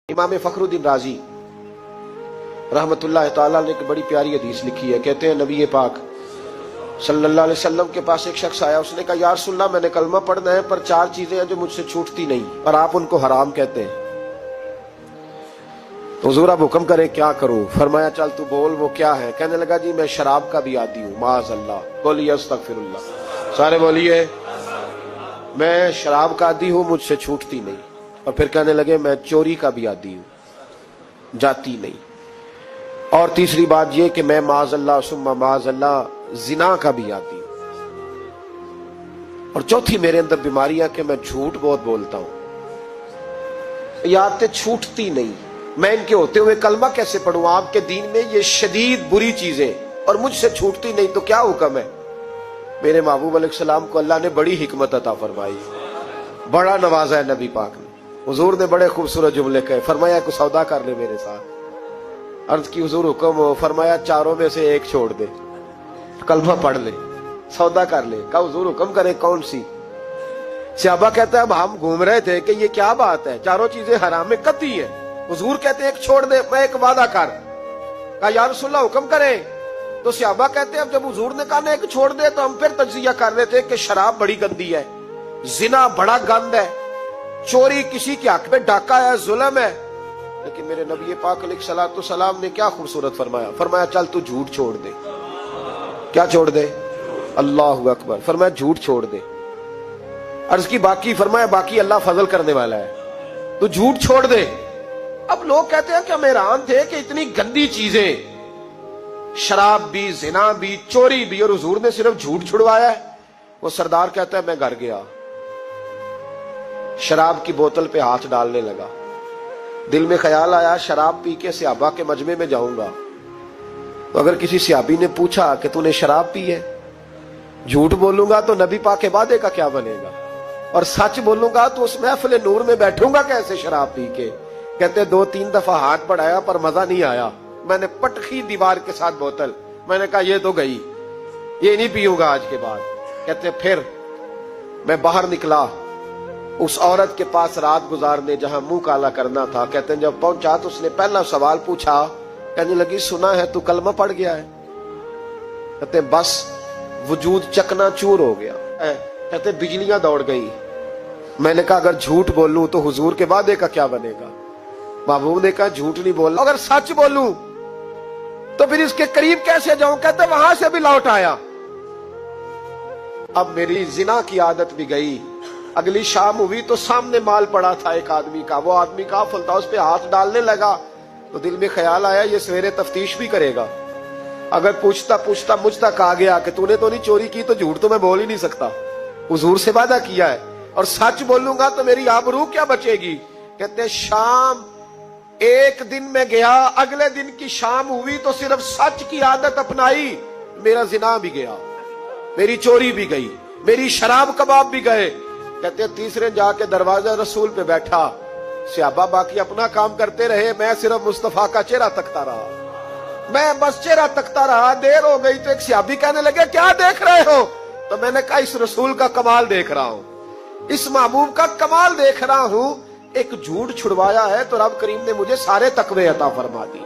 इमाम फखरुद्दीन राजी रहमतुल्लाह ताला ने एक बड़ी प्यारी हदीस लिखी है। कहते हैं नबी पाक सल्लल्लाहु अलैहि वसल्लम के पास एक शख्स आया। उसने कहा या रसूलल्लाह मैंने कलमा पढ़ना है पर चार चीजें हैं जो मुझसे छूटती नहीं और आप उनको हराम कहते हैं, तो हुजूर आप हुक्म करें क्या करूं। फरमाया चल तू बोल वो क्या है। कहने लगा जी मैं शराब का भी आदी हूं। माज़अल्लाह, बोलिए अस्तगफिरुल्लाह, सारे बोलिए मैं शराब का आदी हूं, मुझसे छूटती नहीं। और फिर कहने लगे मैं चोरी का भी आदी हूं, जाती नहीं। और तीसरी बात यह कि मैं माज़अल्लाह सुम्मा माज़अल्लाह जिना का भी आदी हूं। और चौथी मेरे अंदर बीमारियां कि मैं झूठ बहुत बोलता हूं। ये आदतें छूटती नहीं, मैं इनके होते हुए कलमा कैसे पढ़ूं। आपके दीन में ये शदीद बुरी चीजें और मुझसे छूटती नहीं, तो क्या हुक्म है। मेरे महबूब अलैहिस्सलाम को अल्लाह ने बड़ी हिकमत अता फरमाई, बड़ा नवाजा है नबी पाक ने। हुजूर ने बड़े खूबसूरत जुमले कहे। फरमाया कुछ सौदा कर ले मेरे साथ। अर्ज की हुजूर हुक्म हो। फरमाया चारों में से एक छोड़ दे, कलमा पढ़ ले, सौदा कर ले। कहा हुजूर हुक्म करे कौन सी। सहाबा कहता है अब हम घूम रहे थे कि ये क्या बात है, चारों चीजें हराम में कतई है। हुजूर कहते हैं एक छोड़ दे, मैं एक वादा कर। कहा या रसूलल्लाह हुक्म करे। तो सहाबा कहते हैं अब जब हुजूर ने कहा ना एक छोड़ दे तो हम फिर तज्जिया कर रहे थे कि शराब बड़ी गंदी है, जिना बड़ा गंद है, चोरी किसी के हक में डाका है, जुल्म है। लेकिन मेरे नबी पाक अलैहिस्सलातु सलाम ने क्या खूबसूरत फरमाया। फरमाया चल तू झूठ छोड़ दे। क्या छोड़ दे। अल्लाहु अकबर। फरमाया झूठ छोड़ दे। अर्ज की बाकी। फरमाया बाकी अल्लाह फजल करने वाला है, तू झूठ छोड़ दे। अब लोग कहते हैं कि हम हैरान थे कि इतनी गंदी चीजें, शराब भी, जिना भी, चोरी भी, और हुजूर ने सिर्फ झूठ छुड़वाया है। वो सरदार कहता है मैं घर गया, शराब की बोतल पे हाथ डालने लगा। दिल में ख्याल आया शराब पी के सहाबा के मजमे में जाऊंगा, तो अगर किसी सहाबी ने पूछा कि तूने शराब पी है, झूठ बोलूंगा तो नबी पाक के वादे का क्या बनेगा, और सच बोलूंगा तो उस महफिल नूर में बैठूंगा कैसे शराब पी के। कहते 2-3 दफा हाथ बढ़ाया पर मजा नहीं आया। मैंने पटखी दीवार के साथ बोतल, मैंने कहा ये तो गई, ये नहीं पीऊंगा आज के बाद। कहते फिर मैं बाहर निकला उस औरत के पास रात गुजारने जहां मुंह काला करना था। कहते हैं जब पहुंचा तो उसने पहला सवाल पूछा। कहने लगी सुना है तू कलमा पढ़ गया है। कहते बस वजूद चकनाचूर हो गया। कहते बिजलियां दौड़ गई। मैंने कहा अगर झूठ बोलूं तो हुजूर के वादे का क्या बनेगा। महबूब ने कहा झूठ नहीं बोलना, अगर सच बोलूं तो फिर इसके करीब कैसे जाऊं। कहते वहां से भी लौट आया। अब मेरी जिना की आदत भी गई। अगली शाम हुई तो सामने माल पड़ा था एक आदमी का। वो आदमी काफिल था, उस पे हाथ डालने लगा तो दिल में ख्याल आया ये सवेरे तफ्तीश भी करेगा। अगर पूछता पूछता मुझ तक आ गया कि तूने तो नहीं चोरी की, तो झूठ तो मैं बोल ही नहीं सकता, हुजूर से वादा किया है, और सच बोलूंगा तो मेरी आबरू क्या बचेगी। कहते शाम एक दिन में गया, अगले दिन की शाम हुई तो सिर्फ सच की आदत अपनाई, मेरा जिना भी गया, मेरी चोरी भी गई, मेरी शराब कबाब भी गए। कहते तीसरे जाके दरवाजा रसूल पे बैठा। सहाबा बाकी अपना काम करते रहे, मैं सिर्फ मुस्तफा का चेहरा तकता रहा। मैं बस चेहरा तकता रहा। देर हो गई तो एक सहाबी कहने लगे क्या देख रहे हो। तो मैंने कहा इस रसूल का कमाल देख रहा हूं, इस महबूब का कमाल देख रहा हूं। एक झूठ छुड़वाया है तो रब करीम ने मुझे सारे तकवे अता फरमा दी।